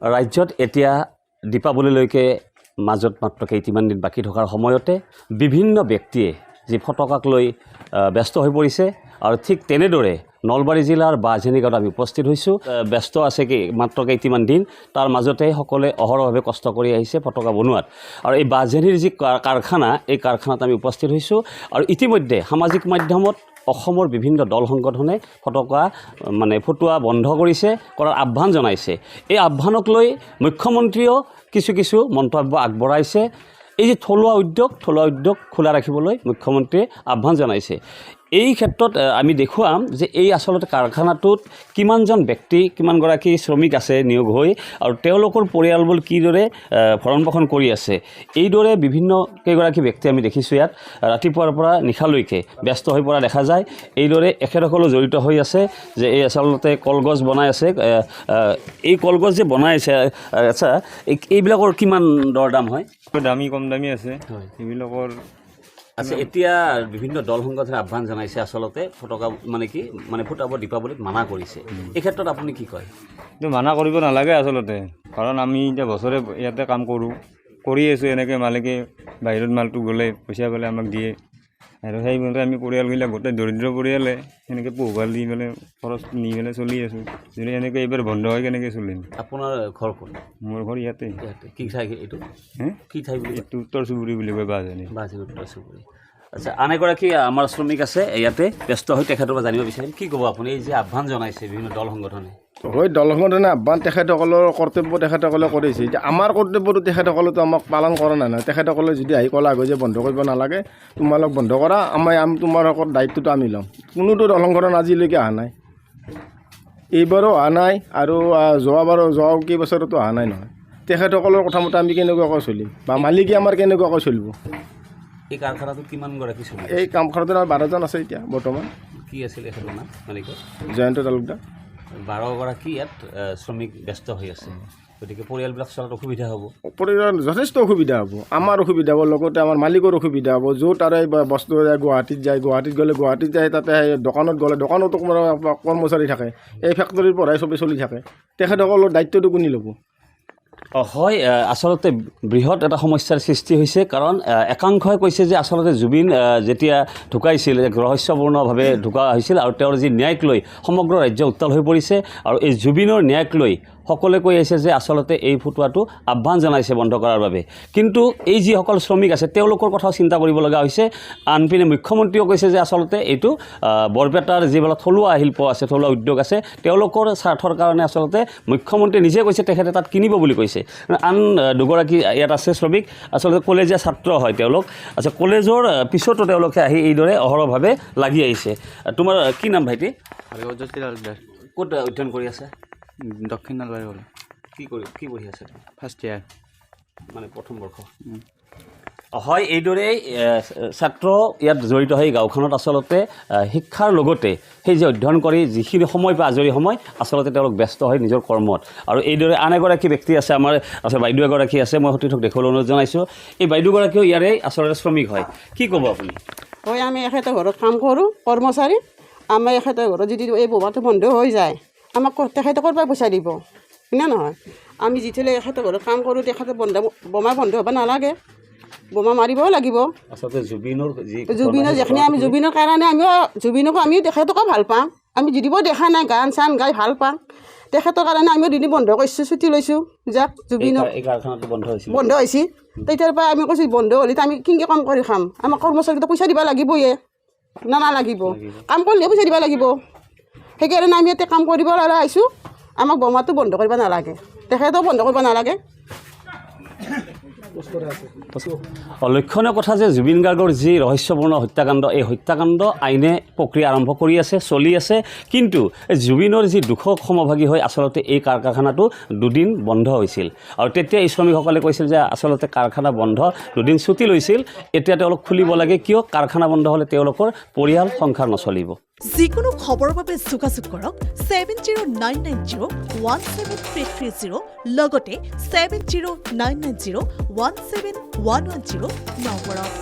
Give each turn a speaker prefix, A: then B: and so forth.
A: ৰাজ্যত এতিয়া দীপাৱলীলৈকে মাজত মাত্ৰ কেইটিমান দিন বাকী থকাৰ সময়তে বিভিন্ন ব্যক্তিয়ে যি ফটকাক লৈ ব্যস্ত হৈ পৰিছে আৰু ঠিক তেনেদৰে নলবাৰী জিলাৰ বাঁহজেনী গাঁৱত আমি উপস্থিত হৈছোঁ। ব্যস্ত আছে মাত্ৰ কেইটিমান দিন, তাৰ মাজতে সকলোৱে অহৰহভাৱে কষ্ট কৰি আহিছে ফটকা বনোৱাত। আৰু এই বাঁহজেনীৰ যি কাৰখানা, এই কাৰখানাত আমি উপস্থিত হৈছোঁ আৰু ইতিমধ্যে সামাজিক মাধ্যমত অসমৰ বিভিন্ন দল সংগঠনে ফটকা ফুটোৱা বন্ধ কৰাৰ আহ্বান জনাইছে। এই আহ্বানক লৈ মুখ্যমন্ত্ৰীয়েও কিছু মন্তব্য আগবঢ়াইছে। এই যে থলুৱা উদ্যোগ খোলা ৰাখিবলৈ মুখ্যমন্ত্ৰীয়ে আহ্বান জনাইছে। এই ক্ষেত্ৰত আমি দেখুৱাম যে এই আচলতে কাৰখানাটোত কিমানজন ব্যক্তি, কিমানগৰাকী শ্ৰমিক আছে নিয়োগ হৈ, আৰু তেওঁলোকৰ পৰিয়ালবোৰ কিদৰে ভৰণ পোষণ কৰি আছে। এইদৰে বিভিন্ন কেইগৰাকী ব্যক্তি আমি দেখিছোঁ ইয়াত ৰাতিপুৱাৰ পৰা নিশালৈকে ব্যস্ত হৈ পৰা দেখা যায়। এইদৰে এখেতসকলো জড়িত হৈ আছে যে এই আচলতে কলগছ বনাই আছে। এই কলগছ যে বনাই আছে, আচ্ছা এইবিলাকৰ কিমান দৰ দাম হয়?
B: দামী কম দামী আছে এইবিলাকৰ।
A: আচ্ছা, এতিয়া বিভিন্ন দল সংগঠনে আহ্বান জনাইছে আচলতে ফটকা ফুটাব দীপাৱলীত মানা কৰিছে। এই ক্ষেত্ৰত আপুনি কি কয়?
B: এইটো মানা কৰিব নালাগে আচলতে, কাৰণ আমি এতিয়া বছৰে ইয়াতে কাম কৰি আছোঁ। এনেকৈ মালিকে বাহিৰত মালটো গ'লে পইচা পালে আমাক দিয়ে, আৰু সেইমতে আমি পৰিয়ালবিলাক গোটেই দৰিদ্ৰ পৰিয়ালে সেনেকৈ পোহপাল দি খৰচ নি চলি আছোঁ। যদি এনেকৈ এইবাৰ বন্ধ হয় কেনেকৈ চলিম?
A: আপোনাৰ ঘৰ ক'ত?
B: মোৰ ঘৰ ইয়াতে।
A: কি ঠাই এইটো? কি ঠাই বুলি?
B: এইটো উত্তৰ চুবুৰী বুলি কয়, বাঁহজেনী
A: উত্তৰ চুবুৰী। আচ্ছা, আন এগৰাকী আমাৰ শ্ৰমিক আছে ইয়াতে ব্যস্ত হৈ, তেখেতৰ পৰা জানিব বিচাৰিম। কি ক'ব আপুনি এই যে আহ্বান জনাইছে বিভিন্ন দল সংগঠনে?
C: হয়, দল সংগঠনে আহ্বান তেখেতসকলৰ কৰ্তব্য তেখেতসকলে কৰিছে। এতিয়া আমাৰ কৰ্তব্যটো তেখেতসকলেতো আমাক পালন কৰা নাই। তেখেতসকলে যদি আহি ক'লা গৈ যে বন্ধ কৰিব নালাগে, তোমালোক বন্ধ কৰা, আমি তোমালোকৰ দায়িত্বটো আমি ল'ম। কোনোতো দল সংগঠন আজিলৈকে অহা নাই, এইবাৰো অহা নাই, আৰু যোৱা কেইবছৰতো অহা নাই নহয়। তেখেতসকলৰ কথা মতে আমি কেনেকুৱাকৈ চলিম, বা মালিকে আমাৰ কেনেকুৱাকৈ চলিব?
A: এই কাৰখানাটোত কিমানগৰাকী চলিব?
C: এই কাৰখানাটোত 12জন আছে এতিয়া বৰ্তমান।
A: কি আছিল এখেতৰ নাম মালিকৰ?
C: জয়ন্ত তালুকদাৰ।
A: 12গৰাকী ইয়াত শ্ৰমিক ব্যস্ত হৈ আছে, গতিকে পৰিয়ালবিলাক চলাত অসুবিধা হ'ব।
C: পৰিয়াল যথেষ্ট অসুবিধা হ'ব, আমাৰ অসুবিধা হ'ব, লগতে আমাৰ মালিকৰ অসুবিধা হ'ব। য'ত আৰু বস্তু যায় গুৱাহাটীত গ'লে গুৱাহাটীত যায়, তাতে দোকানত গ'লে দোকানতো কৰ্মচাৰী থাকে, এই ফেক্টৰীৰ পৰাই চবেই চলি থাকে। তেখেতসকলৰ দায়িত্বটো কোনে ল'ব?
A: হয়, আচলতে বৃহৎ এটা সমস্যাৰ সৃষ্টি হৈছে, কাৰণ একাংশই কৈছে যে আচলতে জুবিন যেতিয়া ঢুকাইছিল, এক ৰহস্যপূৰ্ণভাৱে ঢুকা হৈছিল, আৰু তেওঁৰ যি ন্যায়ক লৈ সমগ্ৰ ৰাজ্য উত্তাল হৈ পৰিছে। আৰু এই জুবিনৰ ন্যায়ক লৈ সকলোৱে কৈ আহিছে যে আচলতে এই ফুটোৱাটো আহ্বান জনাইছে বন্ধ কৰাৰ বাবে। কিন্তু এই যিসকল শ্ৰমিক আছে তেওঁলোকৰ কথাও চিন্তা কৰিব লগা হৈছে। আনপিনে মুখ্যমন্ত্ৰীয়েও কৈছে যে আচলতে এইটো বৰপেটাৰ যিবিলাক থলুৱা শিল্প আছে, থলুৱা উদ্যোগ আছে, তেওঁলোকৰ স্বাৰ্থৰ কাৰণে আচলতে মুখ্যমন্ত্ৰীয়ে নিজে কৈছে তেখেতে তাত কিনিব বুলি কৈছে। আন দুগৰাকী ইয়াত আছে শ্ৰমিক, আচলতে কলেজীয়া ছাত্ৰ হয় তেওঁলোক। আচ্ছা, কলেজৰ পিছতো তেওঁলোকে আহি এইদৰে অহৰহভাৱে লাগি আহিছে। তোমাৰ কি নাম ভাইটি? ক'ত অধ্যয়ন কৰি আছে?
D: দক্ষিণ নলবাৰী ক'লে।
A: কি পঢ়ি আছে?
D: ফাৰ্ষ্ট ইয়াৰ,
A: প্ৰথম বৰ্ষ। হয়, এইদৰেই ছাত্ৰ ইয়াত জড়িত হৈ গাঁওখনত আচলতে শিক্ষাৰ লগতে সেই যে অধ্যয়ন কৰি যিখিনি সময় পায়, আজৰি সময়, আচলতে তেওঁলোক ব্যস্ত হয় নিজৰ কৰ্মত। আৰু এইদৰে আন এগৰাকী ব্যক্তি আছে, আমাৰ বাইদেউ এগৰাকী আছে, মই সতীৰ্থক দেখুৱাবলৈ অনুৰোধ জনাইছোঁ। এই বাইদেউগৰাকীও ইয়াৰে আচলতে শ্ৰমিক হয়। কি ক'ব আপুনি?
E: হয়, আমি এখেতৰ ঘৰত কাম কৰোঁ, কৰ্মচাৰী। আমাৰ এখেতৰ ঘৰত যদি এই বোমাটো বন্ধ হৈ যায়, আমাক তেখেতে ক'ৰ পৰা পইচা দিব, হয়নে নহয়? আমি যিটোলৈ এখেতৰ ঘৰত কাম কৰোঁ, তেখেতে বোমা বন্ধ হ'ব নালাগে, বোমা মাৰিবও লাগিব।
A: আচলতে জুবিনৰ
E: যিখিনি আমি জুবিনৰ কাৰণে আমিও তেখেতকো ভাল পাওঁ। আমি যদিও দেখা নাই, গান চান গাই ভাল পাওঁ, তেখেতৰ কাৰণে আমিও দুদিন বন্ধ কৰিছোঁ, ছুটি লৈছোঁ। যাক জুবিনৰ বন্ধ হৈছে, তেতিয়াৰ পৰা আমি কৈছোঁ বন্ধ হ'লে আমি কেনেকৈ কাম কৰি খাম? আমাক কৰ্মচাৰীকেইটা পইচা দিব লাগিবয়ে না নালাগিব? কাম কৰিলে পইচা দিব লাগিব। সেইকাৰণে আমি ইয়াতে কাম কৰিব লগা আহিছোঁ। আমাক বোমাটো বন্ধ কৰিব নালাগে, তেখেতেও বন্ধ কৰিব নালাগে।
A: লক্ষণীয় কথা যে জুবিন গাৰ্গৰ যি ৰহস্যপূৰ্ণ হত্যাকাণ্ড, এই হত্যাকাণ্ড আইনে প্ৰক্ৰিয়া আৰম্ভ কৰি আছে, চলি আছে। কিন্তু জুবিনৰ যি দুখক সমভাগী হৈ আচলতে এই কাৰখানাটো দুদিন বন্ধ হৈছিল, আৰু তেতিয়া এই শ্ৰমিকসকলে কৈছিল যে আচলতে কাৰখানা বন্ধ, দুদিন ছুটি লৈছিল। এতিয়া তেওঁলোক খুলিব লাগে, কিয়? কাৰখানা বন্ধ হ'লে তেওঁলোকৰ পৰিয়াল সংসাৰ নচলিব।
F: যিকোনো খবৰৰ বাবে যোগাযোগ কৰক 7099017330 লগতে 7099017110 নম্বৰত।